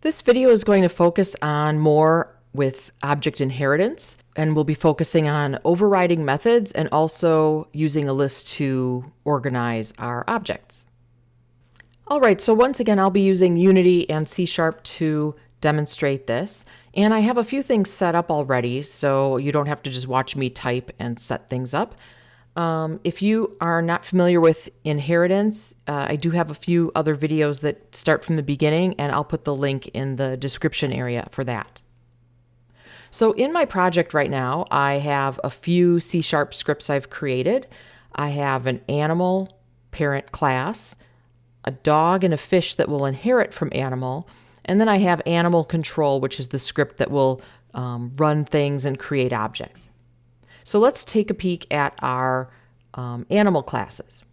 This video is going to focus on more with object inheritance, and we'll be focusing on overriding methods and also using a list to organize our objects. All right, so once again, I'll be using Unity and C# to demonstrate this. And I have a few things set up already, so you don't have to just watch me type and set things up. If you are not familiar with inheritance, I do have a few other videos that start from the beginning, and I'll put the link in the description area for that. So in my project right now, I have a few C# scripts I've created. I have an animal parent class, a dog and a fish that will inherit from animal, and then I have animal control, which is the script that will run things and create objects. So let's take a peek at our animal classes.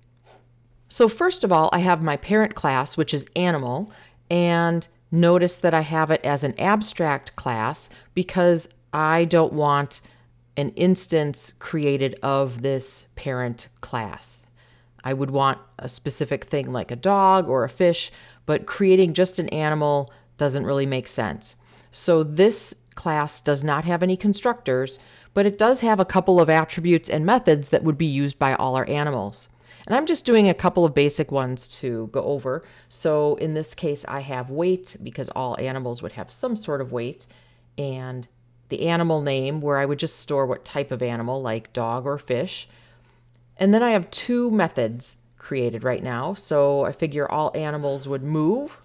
So first of all, I have my parent class, which is animal, and notice that I have it as an abstract class because I don't want an instance created of this parent class. I would want a specific thing like a dog or a fish, but creating just an animal doesn't really make sense. So this class does not have any constructors, but it does have a couple of attributes and methods that would be used by all our animals. And I'm just doing a couple of basic ones to go over. So in this case, I have weight because all animals would have some sort of weight, and the animal name where I would just store what type of animal, like dog or fish. And then I have two methods created right now. So I figure all animals would move.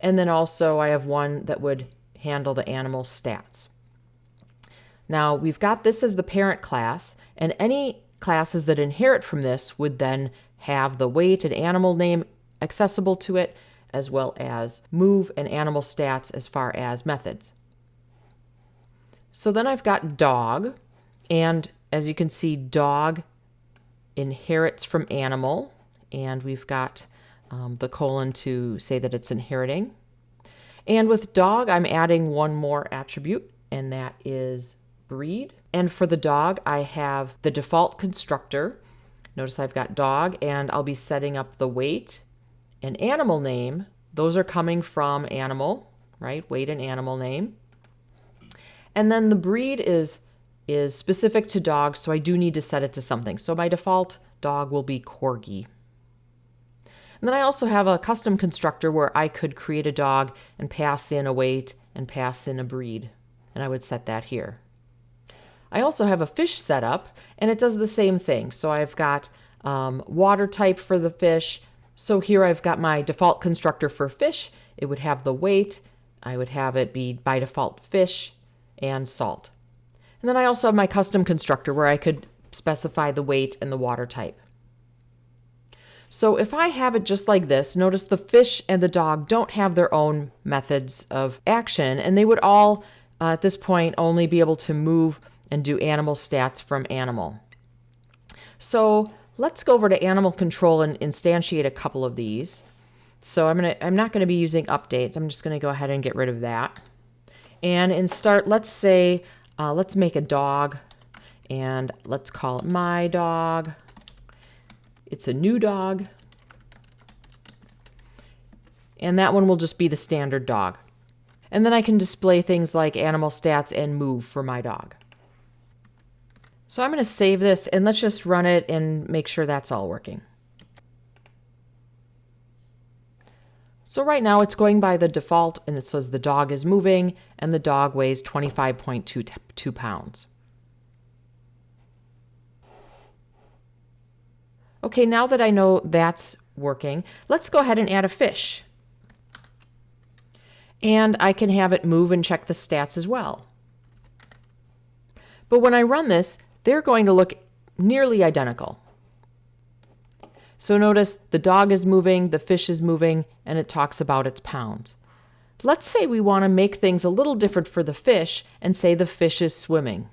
And then also I have one that would handle the animal stats. Now we've got this as the parent class, and any classes that inherit from this would then have the weight and animal name accessible to it, as well as move and animal stats as far as methods. So then I've got dog, and as you can see, dog inherits from animal, and we've got the colon to say that it's inheriting. And with dog, I'm adding one more attribute, and that is breed. And for the dog, I have the default constructor. Notice I've got dog, and I'll be setting up the weight and animal name. Those are coming from animal, right? Weight and animal name. And then the breed is specific to dog, so I do need to set it to something. So my default dog will be Corgi. And then I also have a custom constructor where I could create a dog and pass in a weight and pass in a breed. And I would set that here. I also have a fish set up, and it does the same thing. So I've got water type for the fish. So here I've got my default constructor for fish. It would have the weight. I would have it be by default fish and salt. And then I also have my custom constructor where I could specify the weight and the water type. So if I have it just like this, notice the fish and the dog don't have their own methods of action, and they would all, at this point, only be able to move and do animal stats from animal. So let's go over to animal control and instantiate a couple of these. So I'm not going to be using updates. I'm just going to go ahead and get rid of that. And in start, let's say, let's make a dog, and let's call it my dog. It's a new dog. And that one will just be the standard dog. And then I can display things like animal stats and move for my dog. So I'm going to save this, and let's just run it and make sure that's all working. So right now it's going by the default, and it says the dog is moving, and the dog weighs 25.22 pounds. Okay, now that I know that's working, let's go ahead and add a fish. And I can have it move and check the stats as well. But when I run this, they're going to look nearly identical. So notice the dog is moving, the fish is moving, and it talks about its pounds. Let's say we want to make things a little different for the fish and say the fish is swimming.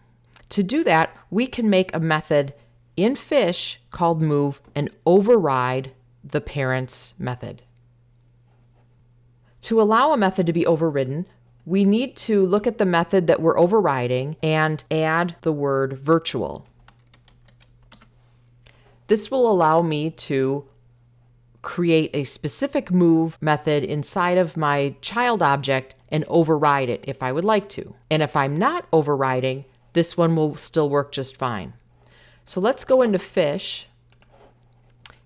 To do that, we can make a method in fish called move and override the parent's method. To allow a method to be overridden, we need to look at the method that we're overriding and add the word virtual. This will allow me to create a specific move method inside of my child object and override it if I would like to. And if I'm not overriding, this one will still work just fine. So let's go into fish,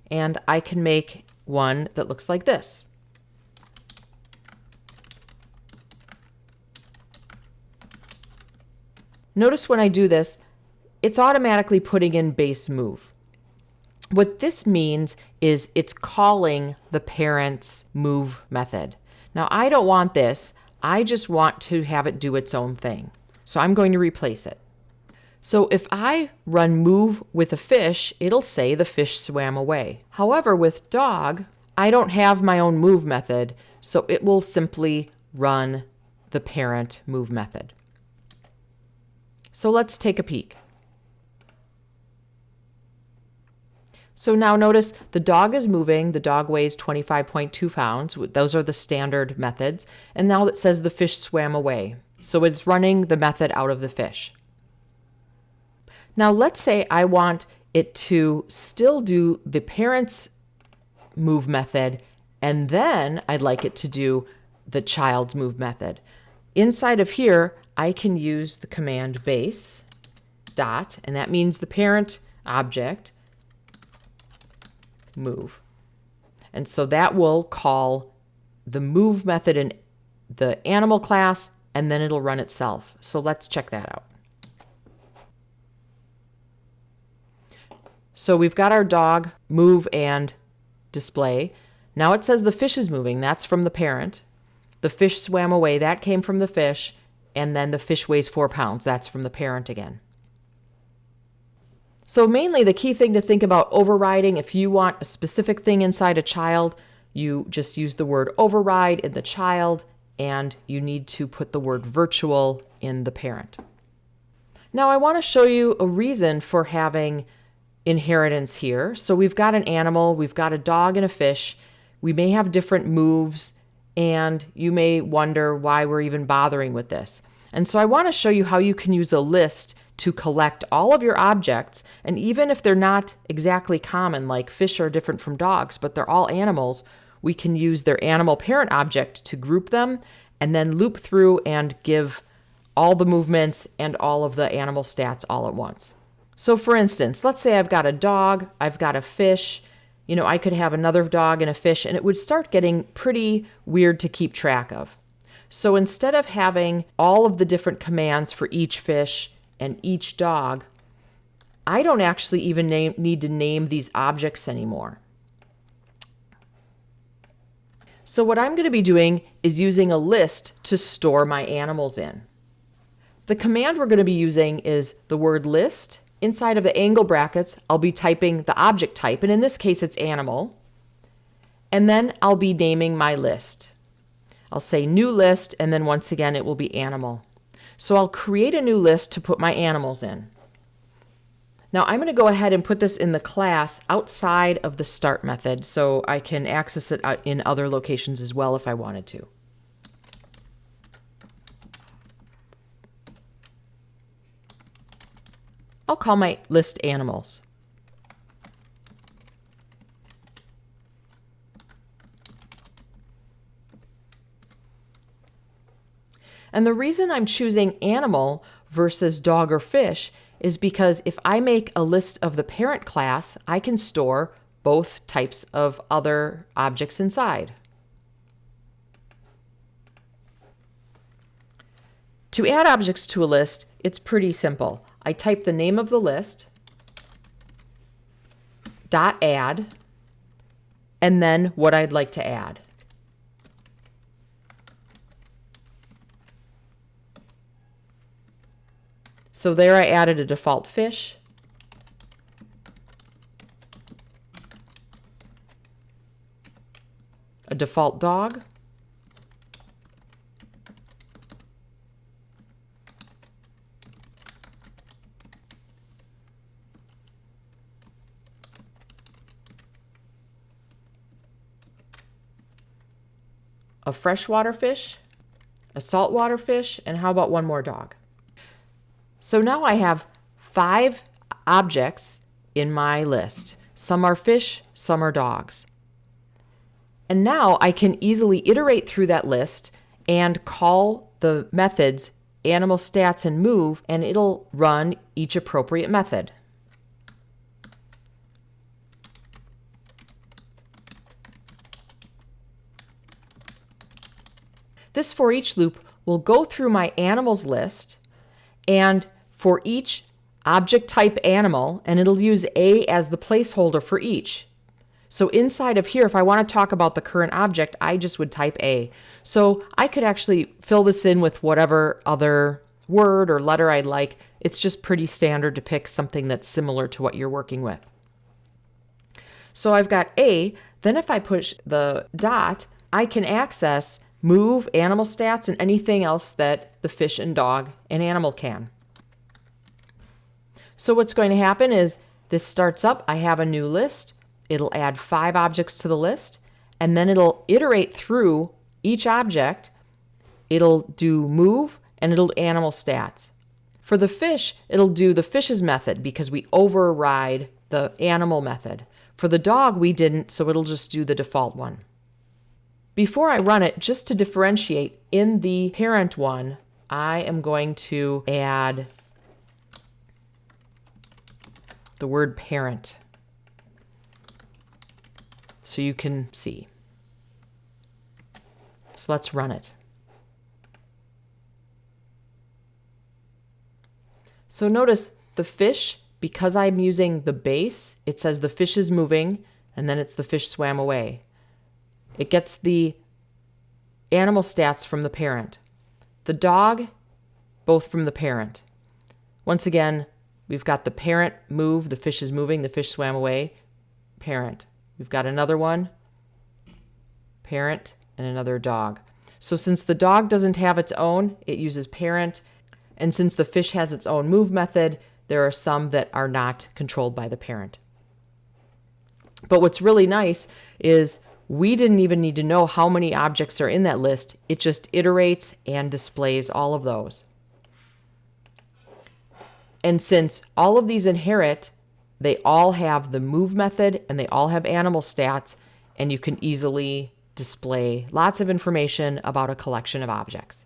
and I can make one that looks like this. Notice when I do this, it's automatically putting in base move. What this means is it's calling the parent's move method. Now, I don't want this. I just want to have it do its own thing. So I'm going to replace it. So if I run move with a fish, it'll say the fish swam away. However, with dog, I don't have my own move method, so it will simply run the parent move method. So let's take a peek. So now notice the dog is moving. The dog weighs 25.2 pounds. Those are the standard methods. And now it says the fish swam away. So it's running the method out of the fish. Now let's say I want it to still do the parent's move method, and then I'd like it to do the child's move method. Inside of here, I can use the command base dot, and that means the parent object move. And so that will call the move method in the animal class, and then it'll run itself. So let's check that out. So we've got our dog move and display. Now it says the fish is moving. That's from the parent. The fish swam away. That came from the fish. And then the fish weighs 4 pounds. That's from the parent again. So mainly the key thing to think about overriding, if you want a specific thing inside a child, you just use the word override in the child, and you need to put the word virtual in the parent. Now I want to show you a reason for having inheritance here. So we've got an animal, we've got a dog and a fish. We may have different moves, and you may wonder why we're even bothering with this. And so I want to show you how you can use a list to collect all of your objects, and even if they're not exactly common, like fish are different from dogs, but they're all animals, we can use their animal parent object to group them and then loop through and give all the movements and all of the animal stats all at once. So for instance, let's say I've got a dog, I've got a fish, I could have another dog and a fish, and it would start getting pretty weird to keep track of. So instead of having all of the different commands for each fish and each dog, I don't actually even need to name these objects anymore. So what I'm going to be doing is using a list to store my animals in. The command we're going to be using is the word list. Inside of the angle brackets, I'll be typing the object type, and in this case it's animal. And then I'll be naming my list. I'll say new list, and then once again it will be animal. So I'll create a new list to put my animals in. Now I'm going to go ahead and put this in the class outside of the start method so I can access it in other locations as well if I wanted to. I'll call my list animals. And the reason I'm choosing animal versus dog or fish is because if I make a list of the parent class, I can store both types of other objects inside. To add objects to a list, it's pretty simple. I type the name of the list, .add, and then what I'd like to add. So there I added a default fish, a default dog, a freshwater fish, a saltwater fish, and how about one more dog? So now I have 5 objects in my list. Some are fish, some are dogs. And now I can easily iterate through that list and call the methods animal stats and move, and it'll run each appropriate method. This for each loop will go through my animals list, and for each object type animal, and it'll use A as the placeholder for each. So inside of here, if I want to talk about the current object, I just would type A. So I could actually fill this in with whatever other word or letter I'd like. It's just pretty standard to pick something that's similar to what you're working with. So I've got A. Then if I push the dot, I can access move, animal stats, and anything else that the fish and dog and animal can. So what's going to happen is this starts up. I have a new list. It'll add 5 objects to the list, and then it'll iterate through each object. It'll do move, and it'll do animal stats. For the fish, it'll do the fish's method because we override the animal method. For the dog, we didn't, so it'll just do the default one. Before I run it, just to differentiate, in the parent one, I am going to add the word parent so you can see. So let's run it. So notice the fish, because I'm using the base, it says the fish is moving, and then it's the fish swam away. It gets the animal stats from the parent. The dog, both from the parent. Once again, we've got the parent move, the fish is moving, the fish swam away, parent. We've got another one, parent, and another dog. So since the dog doesn't have its own, it uses parent. And since the fish has its own move method, there are some that are not controlled by the parent. But what's really nice is we didn't even need to know how many objects are in that list. It just iterates and displays all of those. And since all of these inherit, they all have the move method and they all have animal stats, and you can easily display lots of information about a collection of objects.